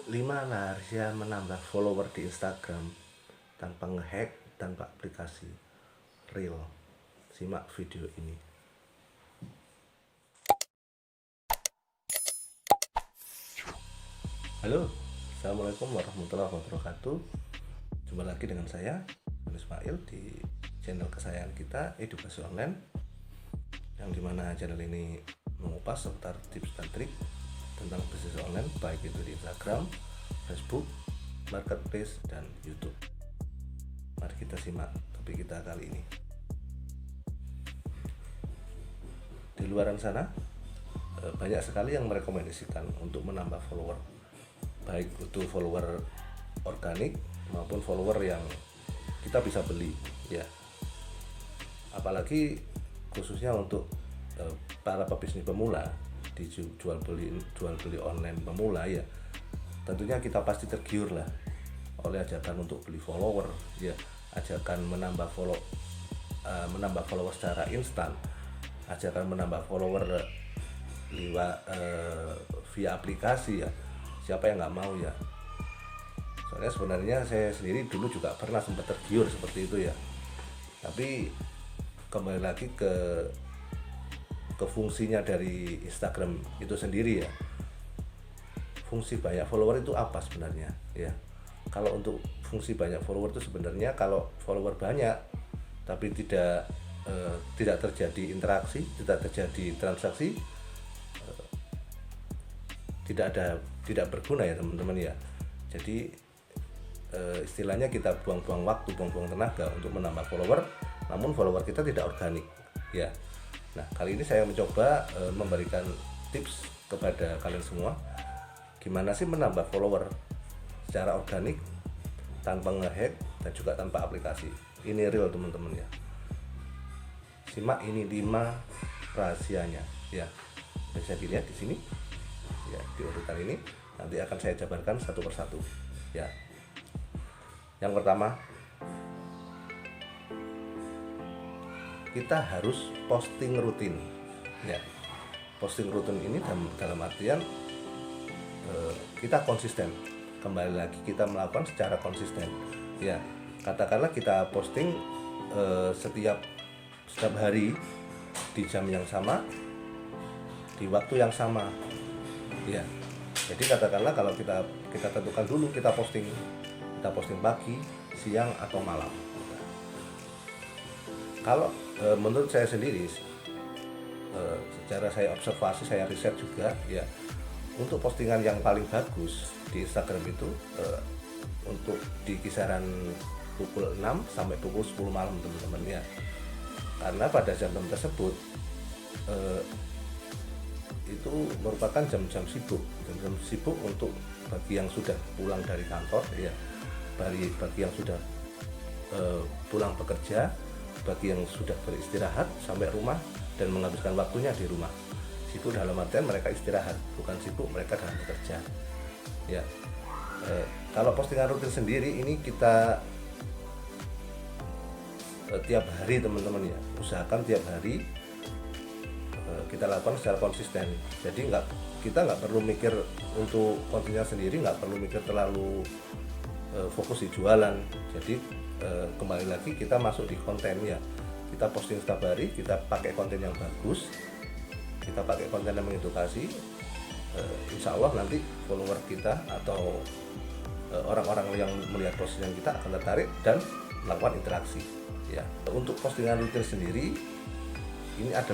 5 rahasia menambah follower di Instagram tanpa ngehack, tanpa aplikasi real. Simak video ini. Halo, assalamualaikum warahmatullahi wabarakatuh. Jumpa lagi dengan saya, Ismail, di channel kesayangan kita, Edukasi Online, yang dimana channel ini mengupas seputar tips dan trik tentang bisnis online, baik itu di Instagram, Facebook, Marketplace, dan YouTube. Mari kita simak topik kita kali ini. Di luaran sana banyak sekali yang merekomendasikan untuk menambah follower, baik itu follower organik maupun follower yang kita bisa beli, ya. Apalagi khususnya untuk para pebisnis pemula, di jual beli online pemula, ya. Tentunya kita pasti tergiur lah oleh ajakan untuk beli follower, ya, ajakan menambah follower secara instan, ajakan menambah follower via aplikasi, ya. Siapa yang nggak mau, ya? Soalnya sebenarnya saya sendiri dulu juga pernah sempat tergiur seperti itu, ya. Tapi kembali lagi ke fungsinya dari Instagram itu sendiri, ya. Fungsi banyak follower itu apa sebenarnya, ya? Kalau untuk fungsi banyak follower itu sebenarnya, kalau follower banyak tapi tidak terjadi interaksi, tidak terjadi transaksi, tidak berguna, ya teman-teman, ya. Jadi istilahnya kita buang-buang waktu, buang-buang tenaga untuk menambah follower, namun follower kita tidak organik, ya. Nah, kali ini saya mencoba memberikan tips kepada kalian semua, gimana sih menambah follower secara organik, tanpa ngehack dan juga tanpa aplikasi. Ini real, teman-teman, ya. Simak ini 5 rahasianya, ya. Bisa dilihat di sini, ya, di urutan ini. Nanti akan saya jabarkan satu persatu, ya. Yang pertama, kita harus posting rutin, ya. Posting rutin ini dalam artian kita konsisten. Kembali lagi, kita melakukan secara konsisten, ya. Katakanlah kita posting setiap hari di jam yang sama, di waktu yang sama, ya. Jadi katakanlah kalau kita tentukan dulu, kita posting pagi, siang, atau malam. Kalau menurut saya sendiri, secara saya observasi, saya riset juga, ya, untuk postingan yang paling bagus di Instagram itu untuk di kisaran pukul 6 sampai pukul 10 malam, teman-teman, ya. Karena pada jam-jam tersebut itu merupakan jam-jam sibuk untuk bagi yang sudah pulang dari kantor, ya, bagi yang sudah pulang bekerja, bagi yang sudah beristirahat sampai rumah dan menghabiskan waktunya di rumah. Sibuk dalam artian mereka istirahat, bukan sibuk mereka dalam bekerja, ya. Kalau postingan rutin sendiri ini kita tiap hari, teman-teman, ya, usahakan tiap hari kita lakukan secara konsisten. Jadi kita nggak perlu mikir untuk kontennya sendiri, nggak perlu mikir terlalu fokus di jualan. Jadi kembali lagi kita masuk di konten, ya. Kita posting setiap hari, kita pakai konten yang bagus, kita pakai konten yang mengedukasi. Insya Allah nanti follower kita atau orang-orang yang melihat postingan kita akan tertarik dan melakukan interaksi, ya. Untuk postingan rutin sendiri ini ada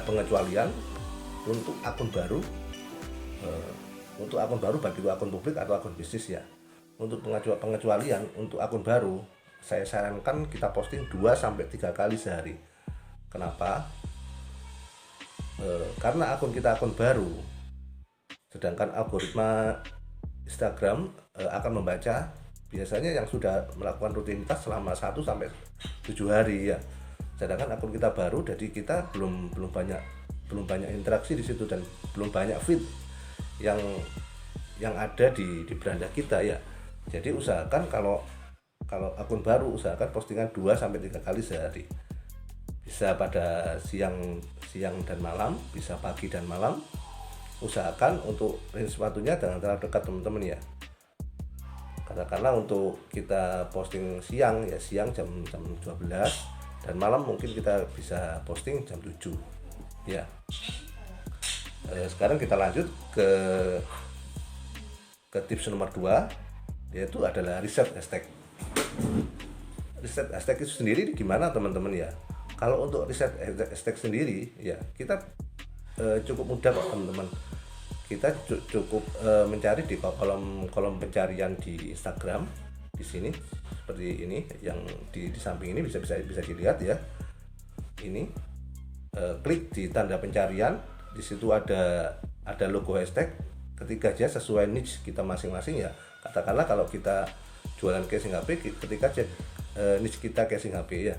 pengecualian untuk akun baru, baik itu akun publik atau akun bisnis, ya. Untuk pengecualian untuk akun baru, saya sarankan kita posting 2-3 kali sehari. Kenapa? Karena akun kita akun baru, sedangkan algoritma Instagram akan membaca biasanya yang sudah melakukan rutinitas selama 1-7 hari, ya. Sedangkan akun kita baru, jadi kita belum banyak interaksi di situ dan belum banyak feed yang ada di beranda kita, ya. Jadi usahakan kalau akun baru, usahakan postingan 2-3 kali sehari. Bisa pada siang dan malam, bisa pagi dan malam, usahakan untuk range waktunya jangan terlalu dekat teman-teman ya. Katakanlah untuk kita posting siang ya, siang jam 12, dan malam mungkin kita bisa posting jam 7 ya. Sekarang kita lanjut ke tips nomor 2, yaitu adalah riset hashtag. Riset hashtag itu sendiri gimana teman-teman ya? Kalau untuk riset hashtag sendiri ya, kita cukup mudah kok teman-teman. Kita cukup mencari di kolom pencarian di Instagram di sini seperti ini, yang di samping ini bisa dilihat ya. Ini klik di tanda pencarian, di situ ada logo hashtag, ketika aja sesuai niche kita masing-masing ya. Katakanlah kalau kita jualan casing HP, ketika niche kita casing HP ya,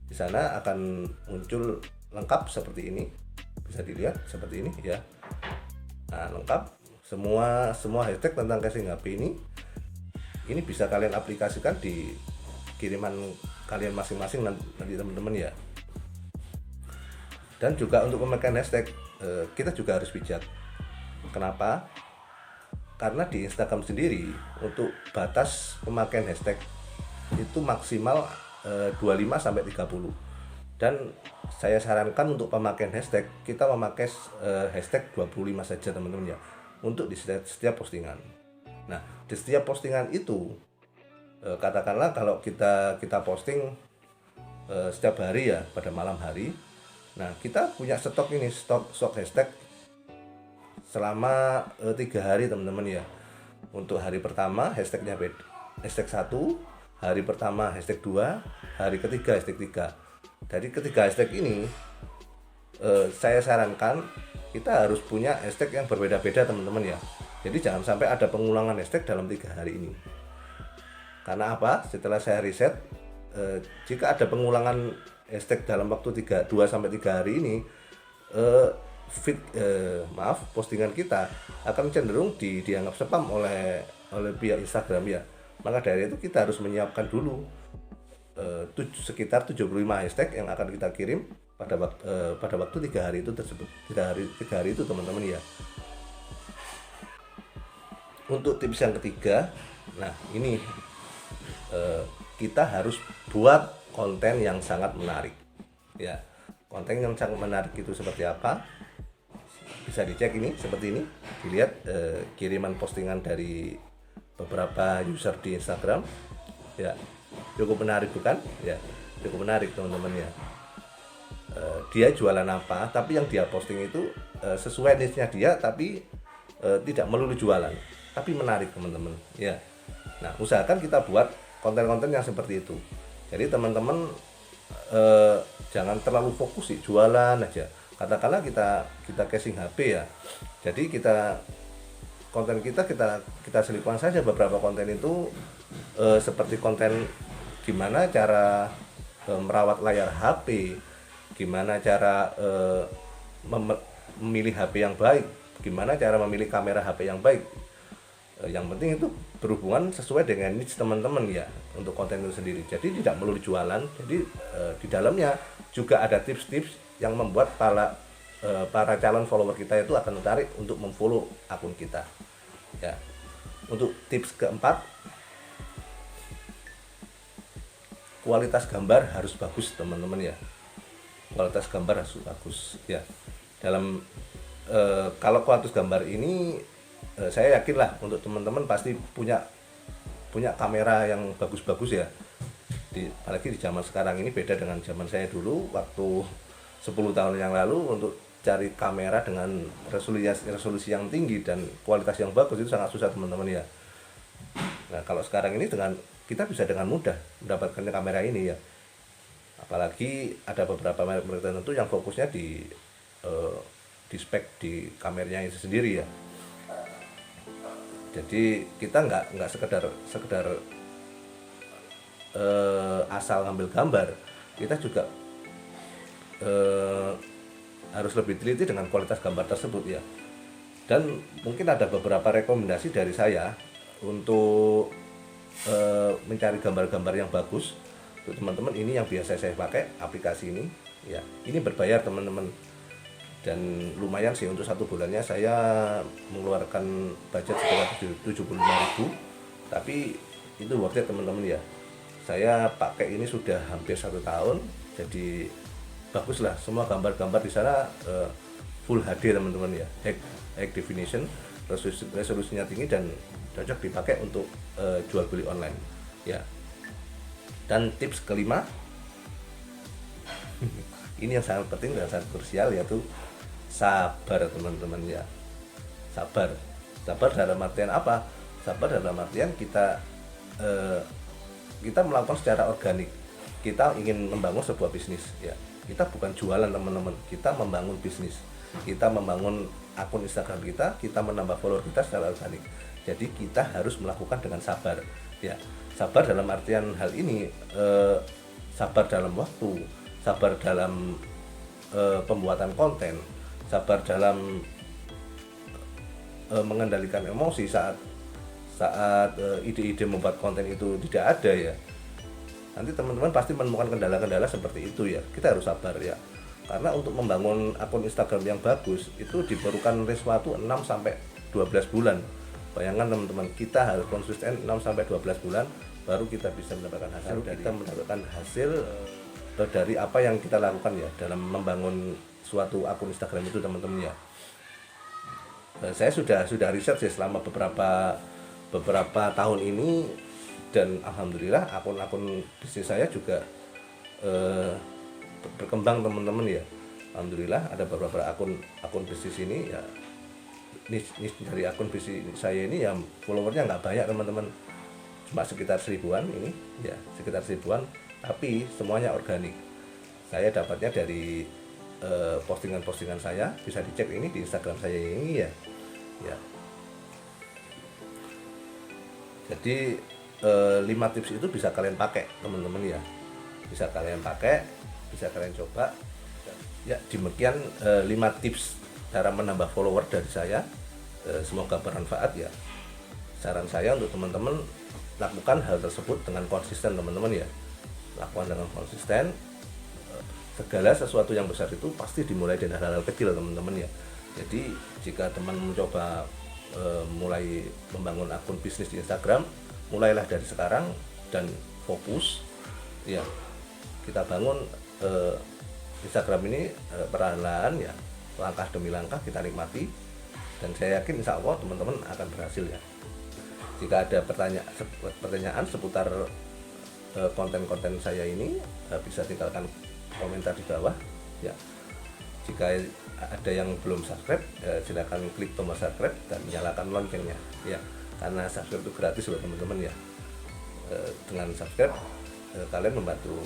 di sana akan muncul lengkap seperti ini, bisa dilihat seperti ini ya. Nah, lengkap semua hashtag tentang casing HP ini bisa kalian aplikasikan di kiriman kalian masing-masing nanti teman-teman ya. Dan juga untuk pemakaian hashtag kita juga harus bijak. Kenapa? Karena di Instagram sendiri untuk batas pemakaian hashtag itu maksimal 25 sampai 30. Dan saya sarankan untuk pemakaian hashtag kita memakai hashtag 25 saja teman-teman ya, untuk di setiap postingan. Nah, di setiap postingan itu katakanlah kalau kita posting setiap hari ya, pada malam hari. Nah, kita punya stok hashtag selama 3 hari teman-teman ya. Untuk hari pertama hashtagnya hashtag 1, hari pertama hashtag 2, hari ketiga hashtag 3. Dari ketiga hashtag ini saya sarankan kita harus punya hashtag yang berbeda-beda teman-teman ya. Jadi jangan sampai ada pengulangan hashtag dalam 3 hari ini. Karena apa? Setelah saya riset, jika ada pengulangan hashtag dalam waktu 2 sampai 3 hari ini, postingan kita akan cenderung dianggap spam oleh pihak Instagram ya. Maka dari itu kita harus menyiapkan dulu sekitar 75 hashtag yang akan kita kirim pada waktu 3 hari itu tersebut, 3 hari itu teman-teman ya. Untuk tips yang ketiga, nah ini kita harus buat konten yang sangat menarik ya. Konten yang sangat menarik itu seperti apa? Bisa dicek ini, seperti ini, dilihat kiriman postingan dari beberapa user di Instagram ya. Cukup menarik bukan? Ya, cukup menarik teman-teman ya. Dia jualan apa, tapi yang dia posting itu sesuai niche-nya dia, tapi tidak melulu jualan, tapi menarik teman-teman ya. Nah, usahakan kita buat konten-konten yang seperti itu. Jadi teman-teman jangan terlalu fokus di jualan aja. Katakanlah kita casing HP ya. Jadi konten kita selipkan saja beberapa konten itu seperti konten gimana cara merawat layar HP, gimana cara memilih HP yang baik, gimana cara memilih kamera HP yang baik. Yang penting itu berhubungan sesuai dengan niche teman-teman ya, untuk konten itu sendiri. Jadi tidak melulu jualan. Jadi di dalamnya juga ada tips-tips yang membuat para calon follower kita itu akan tertarik untuk memfollow akun kita ya. Untuk tips keempat, kualitas gambar harus bagus teman-teman ya. Kualitas gambar harus bagus ya. Kalau kualitas gambar ini saya yakin lah untuk teman-teman pasti punya kamera yang bagus-bagus ya. Apalagi di zaman sekarang ini beda dengan zaman saya dulu waktu 10 tahun yang lalu. Untuk cari kamera dengan resolusi yang tinggi dan kualitas yang bagus itu sangat susah teman-teman ya. Nah, kalau sekarang ini kita bisa dengan mudah mendapatkan kamera ini ya. Apalagi ada beberapa merek tertentu yang fokusnya di spek di kameranya itu sendiri ya. Jadi kita nggak sekedar asal ngambil gambar, kita juga harus lebih teliti dengan kualitas gambar tersebut ya. Dan mungkin ada beberapa rekomendasi dari saya untuk mencari gambar-gambar yang bagus untuk teman-teman. Ini yang biasa saya pakai, aplikasi ini ya. Ini berbayar teman-teman. dan lumayan sih untuk 1 bulannya saya mengeluarkan budget sekitar 75.000, tapi itu worth it teman-teman ya. Saya pakai ini sudah hampir 1 tahun, jadi bagus lah, semua gambar-gambar di sana full HD teman-teman ya, high definition, resolusinya tinggi dan cocok dipakai untuk jual beli online ya. Dan tips kelima ini yang sangat penting dan sangat krusial, yaitu sabar teman-teman ya. Sabar dalam artian apa? Sabar dalam artian kita melakukan secara organik. Kita ingin membangun sebuah bisnis ya. Kita bukan jualan teman-teman, kita membangun bisnis, kita membangun akun Instagram kita menambah follower kita secara organik. Jadi kita harus melakukan dengan sabar ya. Sabar dalam artian hal ini sabar dalam waktu, sabar dalam pembuatan konten, sabar dalam mengendalikan emosi saat ide-ide membuat konten itu tidak ada ya. Nanti teman-teman pasti menemukan kendala-kendala seperti itu ya. Kita harus sabar ya. Karena untuk membangun akun Instagram yang bagus itu diperlukan waktu 6 sampai 12 bulan. Bayangkan teman-teman, kita harus konsisten 6 sampai 12 bulan baru kita bisa mendapatkan hasil. Dari apa yang kita lakukan ya dalam membangun suatu akun Instagram itu teman-teman ya. Saya sudah riset sih selama beberapa tahun ini, dan alhamdulillah akun-akun bisnis saya juga berkembang teman-teman ya. Alhamdulillah ada beberapa akun bisnis ini ya. Ini dari akun bisnis saya ini yang followernya nggak banyak teman-teman, cuma sekitar 1000-an ini ya, sekitar 1000-an, tapi semuanya organik. Saya dapatnya dari postingan-postingan saya, bisa dicek ini di Instagram saya ini ya. Jadi 5 tips itu bisa kalian pakai teman-teman ya, bisa kalian pakai, bisa kalian coba ya. Demikian 5 tips cara menambah follower dari saya. Semoga bermanfaat ya. Saran saya untuk teman-teman, lakukan hal tersebut dengan konsisten teman-teman ya. Lakukan dengan konsisten. Segala sesuatu yang besar itu pasti dimulai dari hal-hal kecil teman-teman ya. Jadi jika teman mencoba mulai membangun akun bisnis di Instagram, mulailah dari sekarang dan fokus ya. Kita bangun Instagram ini perlahan-lahan ya, langkah demi langkah kita nikmati, dan saya yakin insya Allah teman-teman akan berhasil ya. Jika ada pertanyaan seputar konten-konten saya ini, bisa tinggalkan komentar di bawah ya. Jika ada yang belum subscribe, silakan klik tombol subscribe dan nyalakan loncengnya ya, karena subscribe itu gratis buat teman-teman ya. Dengan subscribe kalian membantu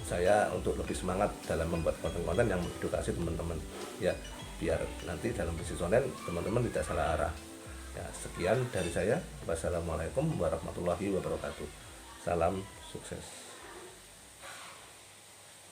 saya untuk lebih semangat dalam membuat konten-konten yang mengedukasi teman-teman ya, biar nanti dalam bisnis online teman-teman tidak salah arah ya. Sekian dari saya, wassalamualaikum warahmatullahi wabarakatuh, salam sukses.